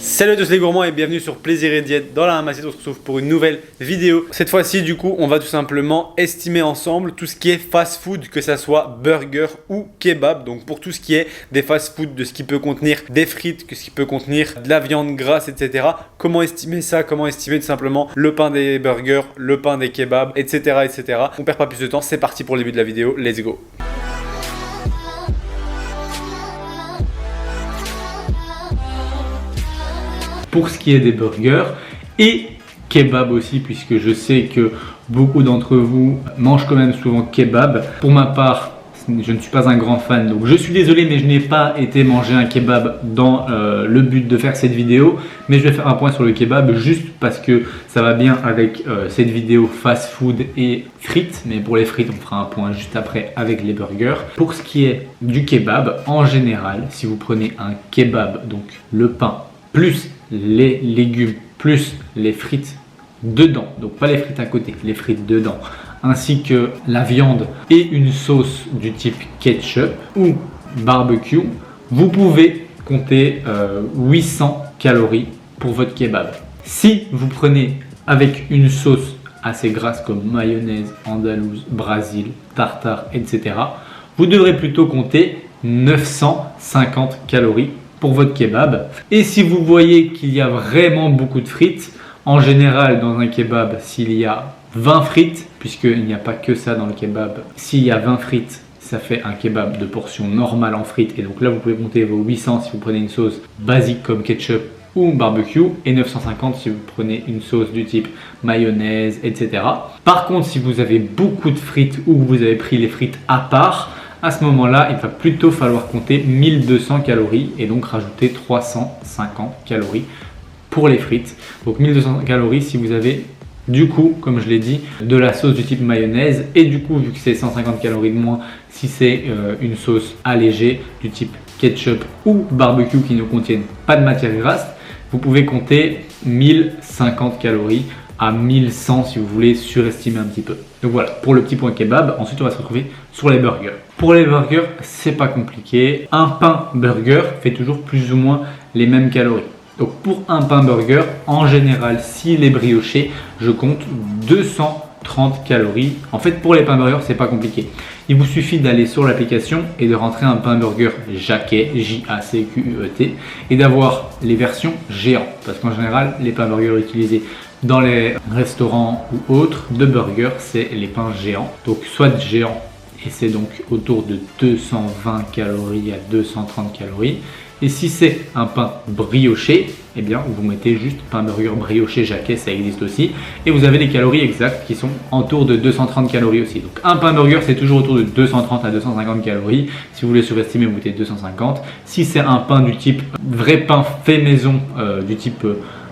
Salut à tous les gourmands et bienvenue sur Plaisir et Diète. Dans la Ramassite, on se retrouve pour une nouvelle vidéo. Cette fois-ci, du coup, on va tout simplement estimer ensemble tout ce qui est fast-food, que ça soit burger ou kebab. Donc pour tout ce qui est des fast-food, de ce qui peut contenir des frites, que ce qui peut contenir de la viande grasse, etc. Comment estimer ça? Comment estimer tout simplement le pain des burgers, le pain des kebabs, etc. etc. On perd pas plus de temps, c'est parti pour le début de la vidéo. Let's go! Pour ce qui est des burgers et kebab aussi, puisque je sais que beaucoup d'entre vous mangent quand même souvent kebab. Pour ma part, je ne suis pas un grand fan, donc je suis désolé, mais je n'ai pas été manger un kebab dans le but de faire cette vidéo. Mais je vais faire un point sur le kebab juste parce que ça va bien avec cette vidéo fast food et frites. Mais pour les frites, on fera un point juste après avec les burgers. Pour ce qui est du kebab, en général, si vous prenez un kebab, donc le pain plus les légumes plus les frites dedans, donc pas les frites à côté, les frites dedans, ainsi que la viande et une sauce du type ketchup ou barbecue, vous pouvez compter 800 calories pour votre kebab. Si vous prenez avec une sauce assez grasse comme mayonnaise, andalouse, Brésil, tartare, etc., vous devrez plutôt compter 950 calories pour votre kebab. Et si vous voyez qu'il y a vraiment beaucoup de frites, en général dans un kebab, s'il y a 20 frites, puisqu'il n'y a pas que ça dans le kebab, s'il y a 20 frites, ça fait un kebab de portion normale en frites, et donc là vous pouvez compter vos 800 si vous prenez une sauce basique comme ketchup ou barbecue, et 950 si vous prenez une sauce du type mayonnaise, etc. Par contre, si vous avez beaucoup de frites ou que vous avez pris les frites à part, à ce moment-là, il va plutôt falloir compter 1200 calories et donc rajouter 350 calories pour les frites. Donc 1200 calories si vous avez du coup, comme je l'ai dit, de la sauce du type mayonnaise, et du coup, vu que c'est 150 calories de moins, si c'est une sauce allégée du type ketchup ou barbecue qui ne contiennent pas de matière grasse, vous pouvez compter 1050 calories à 1100 si vous voulez surestimer un petit peu. Donc voilà pour le petit point kebab. Ensuite on va se retrouver sur les burgers. Pour les burgers, c'est pas compliqué. Un pain burger fait toujours plus ou moins les mêmes calories. Donc pour un pain burger, en général, s'il est brioché, je compte 230 calories. En fait, pour les pains burgers, c'est pas compliqué. Il vous suffit d'aller sur l'application et de rentrer un pain burger Jacquet, J-A-C-Q-U-E-T, et d'avoir les versions géants. Parce qu'en général, les pains burgers utilisés dans les restaurants ou autres de burgers, c'est les pains géants. Donc soit géants, et c'est donc autour de 220 calories à 230 calories. Et si c'est un pain brioché, eh bien vous mettez juste pain burger brioché Jacquet, ça existe aussi. Et vous avez les calories exactes qui sont autour de 230 calories aussi. Donc un pain burger, c'est toujours autour de 230 à 250 calories. Si vous voulez surestimer, vous mettez 250. Si c'est un pain du type vrai pain fait maison, du type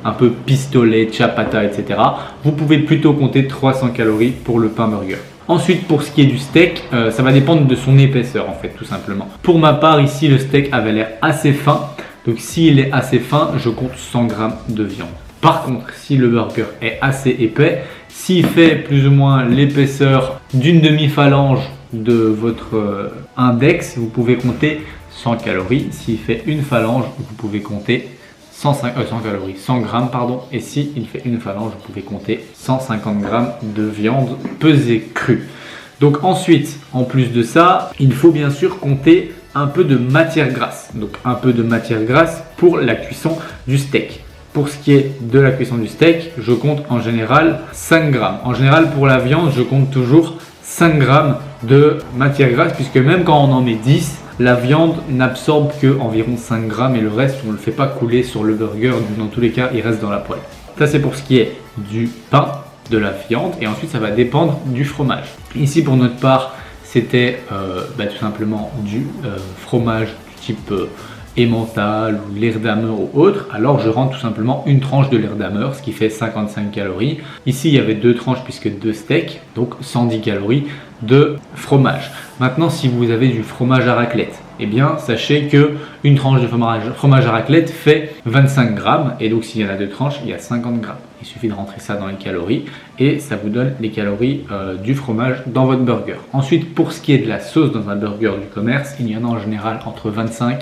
un peu pistolet, ciabatta, etc., vous pouvez plutôt compter 300 calories pour le pain burger. Ensuite, pour ce qui est du steak, ça va dépendre de son épaisseur en fait, tout simplement. Pour ma part, ici, le steak avait l'air assez fin. Donc s'il est assez fin, je compte 100 g de viande. Par contre, si le burger est assez épais, s'il fait plus ou moins l'épaisseur d'une demi-phalange de votre index, vous pouvez compter 100 calories. S'il fait une phalange, vous pouvez compter 100 calories, 100 grammes pardon, et si il fait une phalange, vous pouvez compter 150 grammes de viande pesée crue. Donc ensuite, en plus de ça, il faut bien sûr compter un peu de matière grasse. Donc un peu de matière grasse pour la cuisson du steak. Pour ce qui est de la cuisson du steak, je compte en général 5 grammes. En général, pour la viande, je compte toujours 5 grammes de matière grasse, puisque même quand on en met 10, la viande n'absorbe que environ 5 grammes et le reste, on ne le fait pas couler sur le burger. Dans tous les cas, il reste dans la poêle. Ça, c'est pour ce qui est du pain, de la viande, et ensuite, ça va dépendre du fromage. Ici, pour notre part, c'était tout simplement du fromage du type Emmental ou Leerdammer ou autre. Alors, je rentre tout simplement une tranche de Leerdammer, ce qui fait 55 calories. Ici, il y avait 2 tranches puisque 2 steaks, donc 110 calories de fromage. Maintenant, si vous avez du fromage à raclette, eh bien, sachez que une tranche de fromage à raclette fait 25 grammes. Et donc, s'il y en a 2 tranches, il y a 50 grammes. Il suffit de rentrer ça dans les calories et ça vous donne les calories du fromage dans votre burger. Ensuite, pour ce qui est de la sauce dans un burger du commerce, il y en a en général entre 25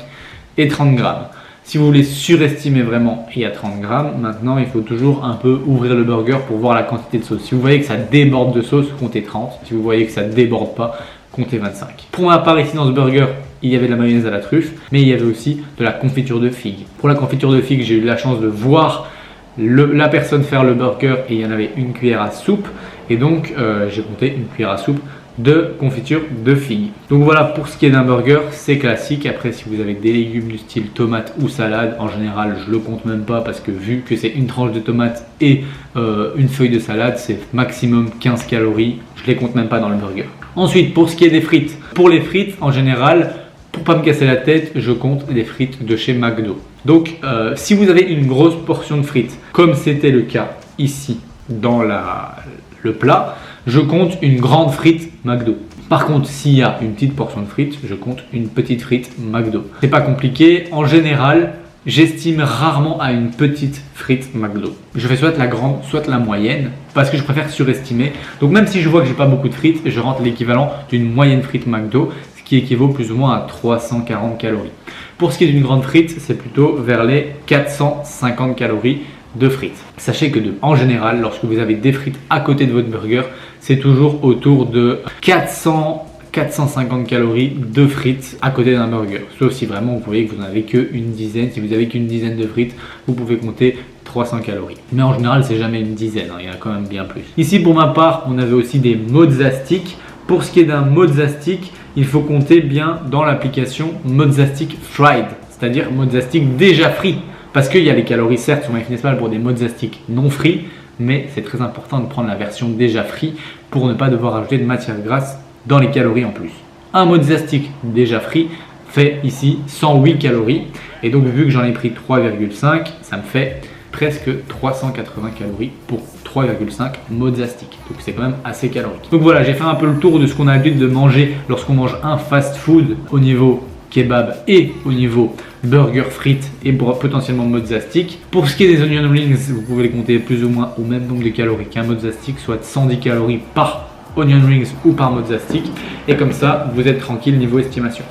et 30 grammes. Si vous voulez surestimer vraiment, il y a 30 grammes. Maintenant, il faut toujours un peu ouvrir le burger pour voir la quantité de sauce. Si vous voyez que ça déborde de sauce, comptez 30. Si vous voyez que ça déborde pas, comptez 25. Pour ma part, ici dans ce burger, il y avait de la mayonnaise à la truffe, mais il y avait aussi de la confiture de figue. Pour la confiture de figue, j'ai eu la chance de voir la personne faire le burger et il y en avait une cuillère à soupe. Et donc, j'ai compté une cuillère à soupe de confiture de figue. Donc voilà, pour ce qui est d'un burger, c'est classique. Après, si vous avez des légumes du style tomate ou salade, en général, je le compte même pas parce que vu que c'est une tranche de tomate et une feuille de salade, c'est maximum 15 calories. Je les compte même pas dans le burger. Ensuite, pour ce qui est des frites, pour les frites, en général, pour pas me casser la tête, je compte des frites de chez McDo. Donc, si vous avez une grosse portion de frites, comme c'était le cas ici dans le plat, je compte une grande frite McDo. Par contre, s'il y a une petite portion de frites, je compte une petite frite McDo. C'est pas compliqué. En général, j'estime rarement à une petite frite McDo. Je fais soit la grande, soit la moyenne, parce que je préfère surestimer. Donc même si je vois que j'ai pas beaucoup de frites, je rentre l'équivalent d'une moyenne frite McDo, ce qui équivaut plus ou moins à 340 calories. Pour ce qui est d'une grande frite, c'est plutôt vers les 450 calories de frites. Sachez que en général, lorsque vous avez des frites à côté de votre burger, c'est toujours autour de 450 calories de frites à côté d'un burger. Sauf si vraiment vous voyez que vous n'avez qu'une dizaine. Si vous n'avez qu'une dizaine de frites, vous pouvez compter 300 calories. Mais en général, c'est jamais une dizaine, hein, il y en a quand même bien plus. Ici, pour ma part, on avait aussi des mozza sticks. Pour ce qui est d'un mozza stick, il faut compter bien dans l'application mozza stick fried, c'est-à-dire mozza stick déjà frit. Parce qu'il y a les calories certes sur MyFitnessPal pour des mozza sticks non frits, mais c'est très important de prendre la version déjà frite pour ne pas devoir ajouter de matière grasse dans les calories en plus. Un mozza stick déjà frit fait ici 108 calories et donc vu que j'en ai pris 3,5, ça me fait presque 380 calories pour 3,5 mozza stick. Donc c'est quand même assez calorique. Donc voilà, j'ai fait un peu le tour de ce qu'on a l'habitude de manger lorsqu'on mange un fast food au niveau kebab et au niveau burger frites et potentiellement mozza stick. Pour ce qui est des onion rings, vous pouvez les compter plus ou moins au même nombre de calories qu'un mozza stick, soit 110 calories par onion rings ou par mozza stick. Et comme ça, vous êtes tranquille niveau estimation.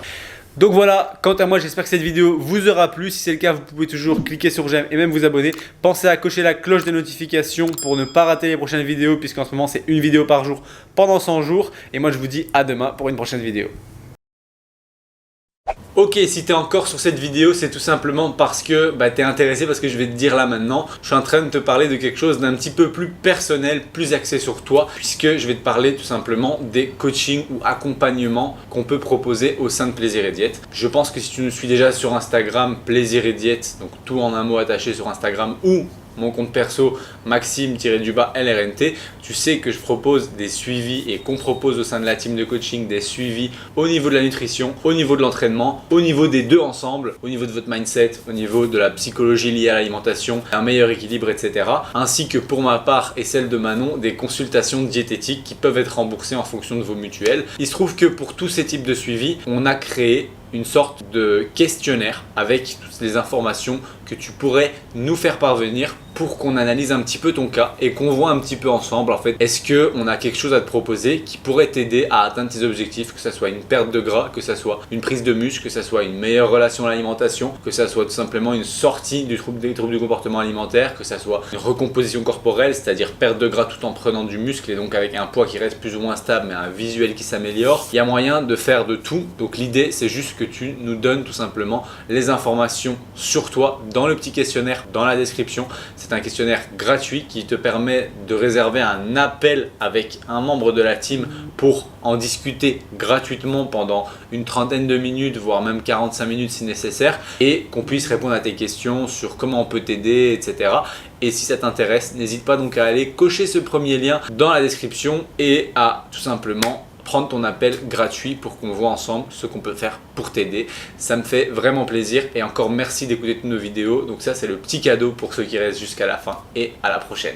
Donc voilà, quant à moi, j'espère que cette vidéo vous aura plu. Si c'est le cas, vous pouvez toujours cliquer sur j'aime et même vous abonner. Pensez à cocher la cloche des notifications pour ne pas rater les prochaines vidéos, puisqu'en ce moment, c'est une vidéo par jour pendant 100 jours. Et moi, je vous dis à demain pour une prochaine vidéo. Ok, si tu es encore sur cette vidéo, c'est tout simplement parce que tu es intéressé, parce que je vais te dire là maintenant, je suis en train de te parler de quelque chose d'un petit peu plus personnel, plus axé sur toi, puisque je vais te parler tout simplement des coachings ou accompagnements qu'on peut proposer au sein de Plaisir et Diète. Je pense que si tu nous suis déjà sur Instagram, Plaisir et Diète, donc tout en un mot attaché sur Instagram, ou mon compte perso Maxime-LRNT, tu sais que je propose des suivis et qu'on propose au sein de la team de coaching des suivis au niveau de la nutrition, au niveau de l'entraînement, au niveau des deux ensemble, au niveau de votre mindset, au niveau de la psychologie liée à l'alimentation, un meilleur équilibre, etc. Ainsi que pour ma part et celle de Manon, des consultations diététiques qui peuvent être remboursées en fonction de vos mutuelles. Il se trouve que pour tous ces types de suivis, on a créé une sorte de questionnaire avec toutes les informations que tu pourrais nous faire parvenir pour qu'on analyse un petit peu ton cas et qu'on voit un petit peu ensemble en fait, est-ce qu'on a quelque chose à te proposer qui pourrait t'aider à atteindre tes objectifs, que ce soit une perte de gras, que ce soit une prise de muscle, que ce soit une meilleure relation à l'alimentation, que ce soit tout simplement une sortie des troubles du comportement alimentaire, que ce soit une recomposition corporelle, c'est-à-dire perte de gras tout en prenant du muscle et donc avec un poids qui reste plus ou moins stable mais un visuel qui s'améliore. Il y a moyen de faire de tout, donc l'idée c'est juste que tu nous donnes tout simplement les informations sur toi dans le petit questionnaire dans la description. C'est un questionnaire gratuit qui te permet de réserver un appel avec un membre de la team pour en discuter gratuitement pendant une trentaine de minutes, voire même 45 minutes si nécessaire, et qu'on puisse répondre à tes questions sur comment on peut t'aider, etc. Et si ça t'intéresse, n'hésite pas donc à aller cocher ce premier lien dans la description et à tout simplement prendre ton appel gratuit pour qu'on voit ensemble ce qu'on peut faire pour t'aider. Ça me fait vraiment plaisir et encore merci d'écouter toutes nos vidéos. Donc ça, c'est le petit cadeau pour ceux qui restent jusqu'à la fin et à la prochaine.